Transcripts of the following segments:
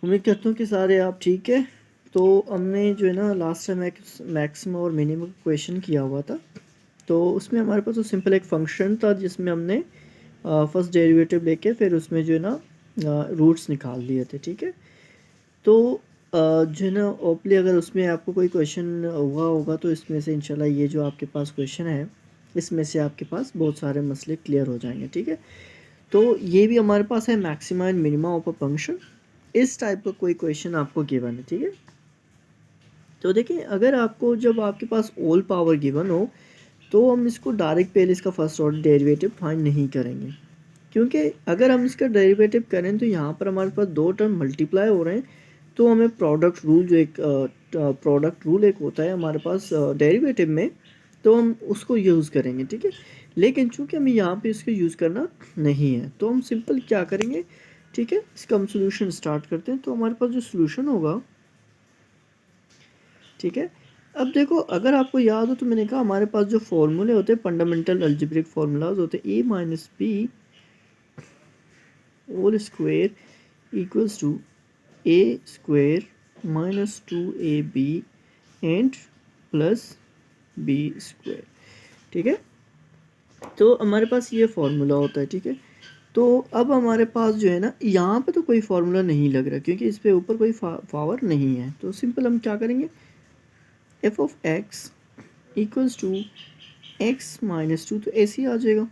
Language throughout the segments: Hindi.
उम्मीद करता हूँ कि सारे आप ठीक है। तो हमने जो है ना लास्ट टाइम मैक्सिमम और मिनिमम क्वेश्चन किया हुआ था। तो उसमें हमारे पास तो सिंपल एक फंक्शन था जिसमें हमने फर्स्ट डेरिवेटिव लेके फिर उसमें जो है ना रूट्स निकाल दिए थे, ठीक है। तो जो है ना ओपली अगर उसमें आपको कोई क्वेश्चन हुआ होगा तो इसमें से इंशाल्लाह ये जो आपके पास क्वेश्चन है इसमें से आपके पास बहुत सारे मसले क्लियर हो जाएंगे, ठीक है। तो ये भी हमारे पास है maxima and minima of a function. इस टाइप का कोई क्वेश्चन आपको गिवन है, ठीक है। तो देखिए अगर आपको जब आपके पास ऑल पावर गिवन हो तो हम इसको डायरेक्ट पहले इसका फर्स्ट ऑर्डर डेरिवेटिव फाइंड नहीं करेंगे, क्योंकि अगर हम इसका डेरिवेटिव करें तो यहाँ पर हमारे पास दो टर्म मल्टीप्लाई हो रहे हैं। तो हमें प्रोडक्ट रूल जो एक प्रोडक्ट रूल एक होता है हमारे पास डेरिवेटिव में, तो हम उसको यूज़ करेंगे, ठीक है। लेकिन चूंकि हमें यहाँ पे इसको यूज़ करना नहीं है तो हम सिंपल क्या करेंगे, ठीक है। इसका हम सोल्यूशन स्टार्ट करते हैं। तो हमारे पास जो सोल्यूशन होगा, ठीक है। अब देखो अगर आपको याद हो तो मैंने कहा हमारे पास जो फॉर्मूले होते हैं फंडामेंटल अलजेब्रिक फार्मूलाज होते हैं, A minus B whole square equals to A square minus 2ab and plus B square, ठीक है। तो हमारे पास ये फार्मूला होता है, ठीक है। तो अब हमारे पास जो है ना यहाँ पे तो कोई फार्मूला नहीं लग रहा क्योंकि इस पे ऊपर कोई पावर नहीं है। तो सिंपल हम क्या करेंगे, F of X equals to X minus 2, तो ऐसे ही आ जाएगा,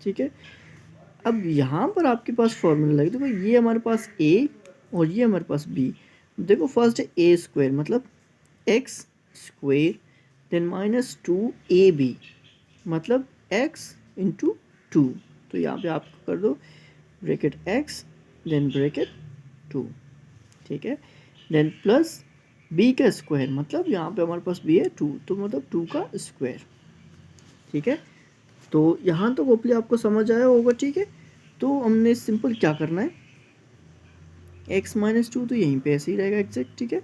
ठीक है। अब यहाँ पर आपके पास फॉर्मूला लगे, देखो ये हमारे पास ए और ये हमारे पास बी। देखो फर्स्ट है ए स्क्वायर मतलब X square then minus 2ab मतलब एक्स इंटू 2। तो यहाँ पे आप कर दो ब्रैकेट एक्स देन ब्रैकेट 2, ठीक है। देन प्लस बी का स्क्वायर मतलब यहाँ पे हमारे पास बी है 2, तो मतलब 2 का स्क्वायर, ठीक है। तो यहाँ तो होपफुली आपको समझ आया होगा, ठीक है। तो हमने सिंपल क्या करना है, x माइनस 2 तो यहीं पे ऐसे ही रहेगा एग्जैक्ट, ठीक है।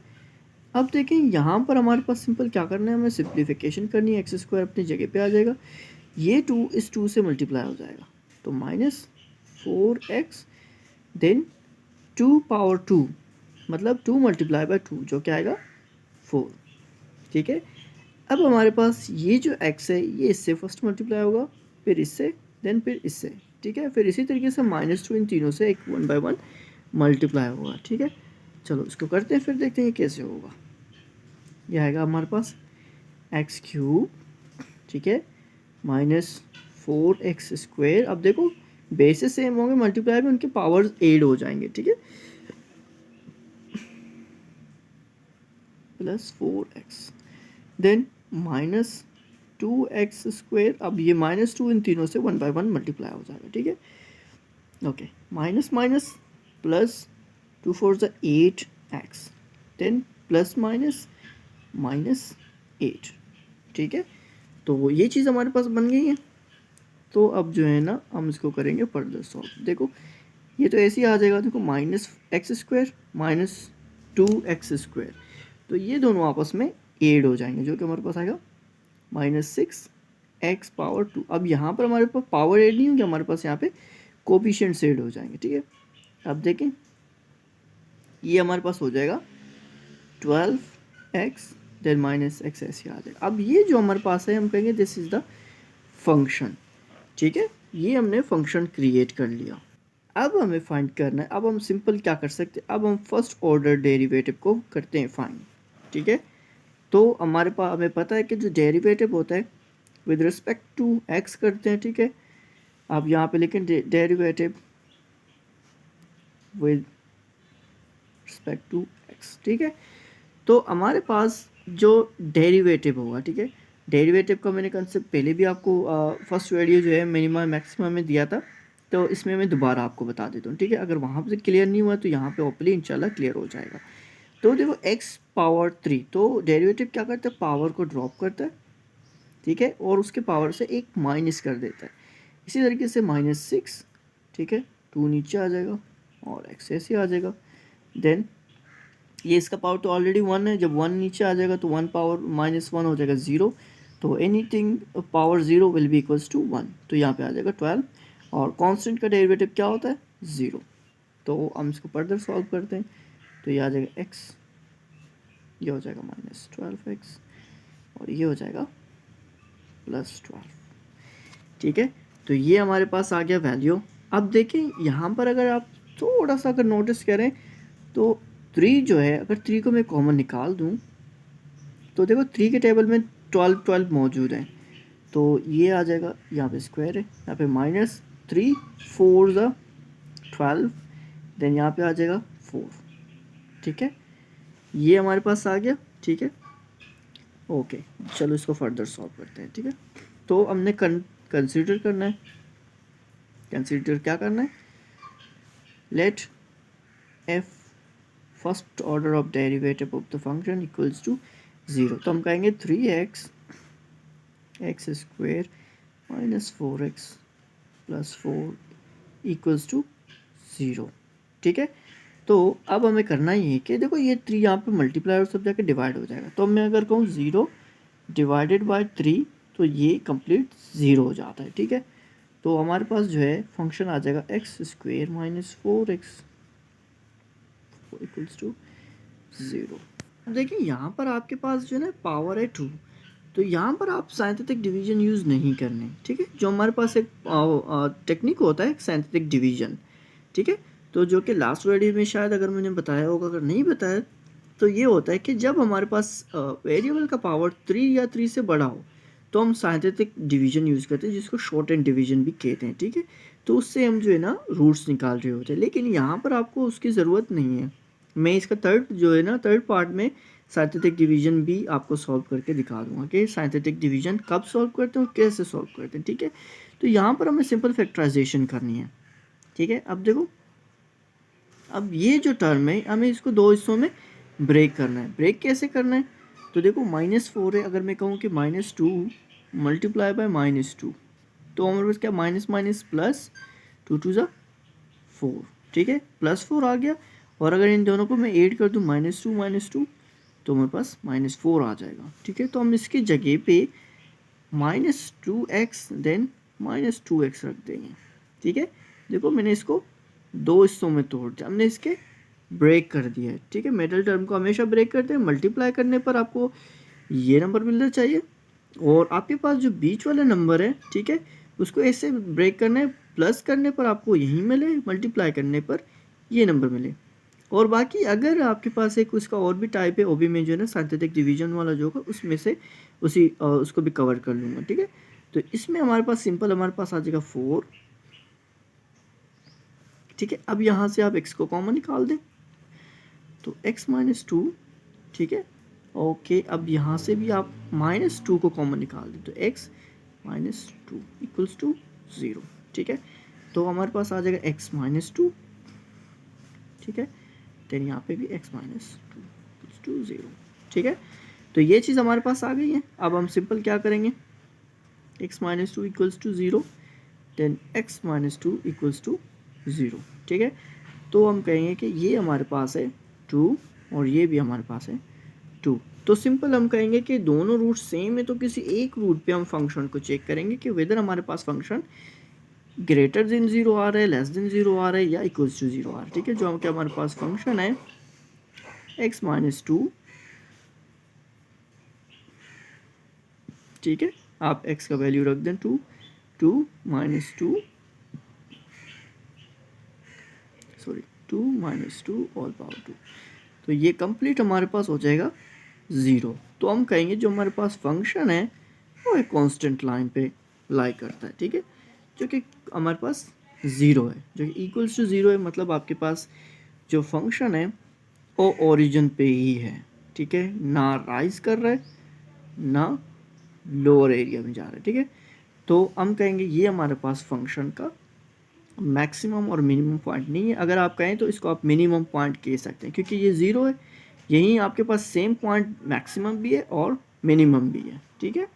अब देखें यहाँ पर हमारे पास सिंपल क्या करना है, हमें सिंप्लीफिकेशन करनी है, एक्स स्क्वायर अपनी जगह पे आ जाएगा, ये 2 इस 2 से मल्टीप्लाई हो जाएगा तो माइनस 4x देन 2 पावर 2 मतलब 2 मल्टीप्लाई बाय 2 जो क्या आएगा 4, ठीक है। अब हमारे पास ये जो x है ये इससे फर्स्ट मल्टीप्लाई होगा फिर इससे देन फिर इससे, ठीक है। फिर इसी तरीके से -2 इन तीनों से एक 1 बाय 1 मल्टीप्लाई होगा, ठीक है। चलो इसको करते हैं फिर देखते हैं कैसे होगा। यह आएगा हमारे पास एक्स क्यूब, ठीक है, -4x स्क्वायर। अब देखो बेसिस सेम होंगे मल्टीप्लाई में उनके पावर्स ऐड हो जाएंगे, ठीक है, plus 4x then -2x square. अब ये -2 इन तीनों से 1 बाय 1 मल्टीप्लाई हो जाएगा, ठीक है। ओके माइनस माइनस प्लस 2 4 ज़ा 8x देन प्लस माइनस -8, ठीक है। तो ये चीज़ हमारे पास बन गई है। तो अब जो है ना हम इसको करेंगे फर्दर सॉल्व। देखो ये तो ऐसे ही आ जाएगा, देखो -x स्क्वायर -2x स्क्वायर, तो ये दोनों आपस में ऐड हो जाएंगे जो कि हमारे पास आएगा -6x पावर 2। अब यहाँ पर हमारे पास पावर ऐड नहीं होंगे, हमारे पास यहाँ पे कोफिशिएंट्स ऐड हो जाएंगे, ठीक है। अब देखें ये हमारे पास हो जाएगा 12x देन -x ऐसे आ जाएगा। अब ये जो हमारे पास है हम कहेंगे दिस इज़ द फंक्शन, ठीक है। ये हमने फंक्शन क्रिएट कर लिया। अब हमें फाइंड करना है, अब हम सिंपल क्या कर सकते हैं, अब हम फर्स्ट ऑर्डर डेरिवेटिव को करते हैं फाइंड, ठीक है। तो हमारे पास हमें पता है कि जो डेरिवेटिव होता है विद रिस्पेक्ट टू एक्स करते हैं, ठीक है। आप यहाँ पे लिखें derivative with respect to X, ठीक है। तो हमारे पास जो डेरिवेटिव होगा, ठीक है, डेरिवेटिव का मैंने कंसेप्ट पहले भी आपको फर्स्ट वीडियो जो है मिनिमम मैक्सिमम में दिया था, तो इसमें मैं दोबारा आपको बता देता हूँ, ठीक है। अगर वहाँ से क्लियर नहीं हुआ तो यहाँ पे ओपनली इंशाल्लाह क्लियर हो जाएगा। तो देखो x पावर 3, तो डेरिवेटिव क्या करता है, पावर को ड्रॉप करता है, ठीक है, और उसके पावर से एक माइनस कर देता है। इसी तरीके से -6, ठीक है, 2 नीचे आ जाएगा और x ऐसे आ जाएगा। देन ये इसका पावर तो ऑलरेडी 1 है, जब 1 नीचे आ जाएगा तो 1 पावर -1 हो जाएगा 0, तो anything power 0 will be equals to 1, तो यहाँ पे आ जाएगा 12 और कांस्टेंट का डेरिवेटिव क्या होता है 0। तो हम इसको फर्दर सॉल्व करते हैं। तो ये आ जाएगा x, ये हो जाएगा -12x और ये हो जाएगा +12। ठीक है, तो ये हमारे पास आ गया वैल्यू। अब देखें यहाँ पर अगर आप थोड़ा सा अगर नोटिस करें तो 3 जो है, अगर 3 को मैं कॉमन निकाल दूँ तो देखो 3 के टेबल में 12 मौजूद है, तो ये आ जाएगा, यहाँ पे स्क्वायर है, यहाँ पे -3 4 ज़ा 12, देन यहाँ पे आ जाएगा 4। ठीक है, ये हमारे पास आ गया। ठीक है, ओके, चलो इसको फर्दर सॉल्व करते हैं। ठीक है, तो हमने कंसीडर करना है, कंसीडर क्या करना है, let f first order of derivative of the function equals to 0। तो हम कहेंगे 3x x square -4x + 4 equals to 0। ठीक है, तो अब हमें करना ये है कि देखो ये 3 यहाँ पे मल्टीप्लाई और सब जाके डिवाइड हो जाएगा, तो मैं अगर कहूँ 0 डिवाइडेड बाय 3 तो ये कंप्लीट 0 हो जाता है। ठीक है, तो हमारे पास जो है फंक्शन आ जाएगा x square -4x equals to 0। देखिए यहाँ पर आपके पास जो है ना पावर है 2, तो यहाँ पर आप साइंटिफिक डिवीजन यूज़ नहीं करने। ठीक है, जो हमारे पास एक टेक्निक होता है साइंटिफिक डिवीजन। ठीक है, तो जो कि लास्ट वीडियो में शायद अगर मैंने बताया होगा, अगर नहीं बताया तो ये होता है कि जब हमारे पास वेरिएबल का पावर 3 या 3 से बड़ा हो तो हम साइंटिफिक डिवीजन यूज़ करते हैं, जिसको शॉर्ट एंड डिवीजन भी कहते हैं। ठीक है, तो उससे हम जो है ना रूट्स निकाल रहे होते हैं, लेकिन यहाँ पर आपको उसकी ज़रूरत नहीं है। मैं इसका थर्ड पार्ट में साइंटिफिक डिवीजन भी आपको सॉल्व करके दिखा दूंगा कि साइंटिफिक डिवीजन कब सॉल्व करते हैं और कैसे सॉल्व करते हैं। ठीक है, तो यहाँ पर हमें सिंपल फैक्टराइजेशन करनी है। ठीक है, अब देखो, अब ये जो टर्म है हमें इसको 2 हिस्सों में ब्रेक करना है। ब्रेक कैसे करना है, तो देखो -4 है, अगर मैं कहूँ कि -2 मल्टीप्लाई बाय -2 तो हमारे पास क्या माइनस माइनस प्लस 2 2 ज़ा 4। ठीक है, +4 आ गया, और अगर इन दोनों को मैं ऐड कर दूँ -2 तो हमारे पास -4 आ जाएगा। ठीक है, तो हम इसकी जगह पे -2x देन -2x रख देंगे। ठीक है, देखो मैंने इसको 2 हिस्सों में तोड़ दिया, हमने इसके ब्रेक कर दिया है। ठीक है, मिडिल टर्म को हमेशा ब्रेक करते हैं, मल्टीप्लाई करने पर आपको ये नंबर मिलना चाहिए, और आपके पास जो बीच वाला नंबर है, ठीक है, उसको ऐसे ब्रेक करना है, प्लस करने पर आपको यही मिले, मल्टीप्लाई करने पर ये नंबर मिले। और बाकी अगर आपके पास एक उसका और भी टाइप है, वो भी मैं जो है ना साइंटिफिक डिवीजन वाला जो होगा उसमें से उसको भी कवर कर लूँगा। ठीक है, तो इसमें हमारे पास सिंपल हमारे पास आ जाएगा 4। ठीक है, अब यहाँ से आप x को कॉमन निकाल दें तो x -2। ठीक है, ओके, अब यहाँ से भी आप -2 को कॉमन निकाल दें तो x -2 इक्वल्स टू 0। ठीक है, तो हमारे पास आ जाएगा x -2। ठीक है, देन यहाँ पे भी x -2 इक्वल्स टू 0। ठीक है, तो ये चीज़ हमारे पास आ गई है। अब हम सिंपल क्या करेंगे, x -2 equals to 0 then x -2 equals to 0। ठीक है, तो हम कहेंगे कि ये हमारे पास है 2 और ये भी हमारे पास है 2। तो सिंपल हम कहेंगे कि दोनों रूट सेम है, तो किसी एक रूट पे हम फंक्शन को चेक करेंगे कि वेदर हमारे पास फंक्शन ग्रेटर देन 0 आ रहा है, लेस देन 0 आ रहा है, या इक्वल्स टू 0 आ रहा है। ठीक है, जो कि हमारे पास फंक्शन है x -2। ठीक है, आप x का वैल्यू रख दें 2 2 ऑल पावर 2, तो ये कंप्लीट हमारे पास हो जाएगा 0। तो हम कहेंगे जो हमारे पास फंक्शन है वो एक कांस्टेंट लाइन पे लाई करता है। ठीक है, जो कि हमारे पास 0 है, जो कि इक्वल्स टू 0 है, मतलब आपके पास जो फंक्शन है वो ओरिजिन पे ही है। ठीक है, ना राइज कर रहा है ना लोअर एरिया में जा रहा है। ठीक है, तो हम कहेंगे ये हमारे पास फंक्शन का मैक्सिमम और मिनिमम पॉइंट नहीं है। अगर आप कहें तो इसको आप मिनिमम पॉइंट कह सकते हैं, क्योंकि ये 0 है, यहीं आपके पास सेम पॉइंट मैक्सिमम भी है और मिनिमम भी है। ठीक है,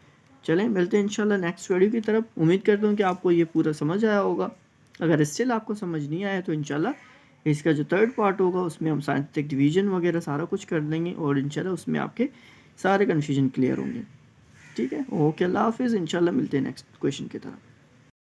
चलें मिलते हैं इंशाल्लाह नेक्स्ट वीडियो की तरफ। उम्मीद करता हूँ कि आपको ये पूरा समझ आया होगा। अगर स्टिल आपको समझ नहीं आया तो इंशाल्लाह इसका जो थर्ड पार्ट होगा उसमें हम साइंटिफिक डिवीजन वगैरह सारा कुछ कर देंगे, और इंशाल्लाह उसमें आपके सारे कन्फ्यूजन क्लियर होंगे। ठीक है, ओके, अल्लाह हाफिज़, इंशाल्लाह मिलते हैं नेक्स्ट क्वेश्चन की तरफ।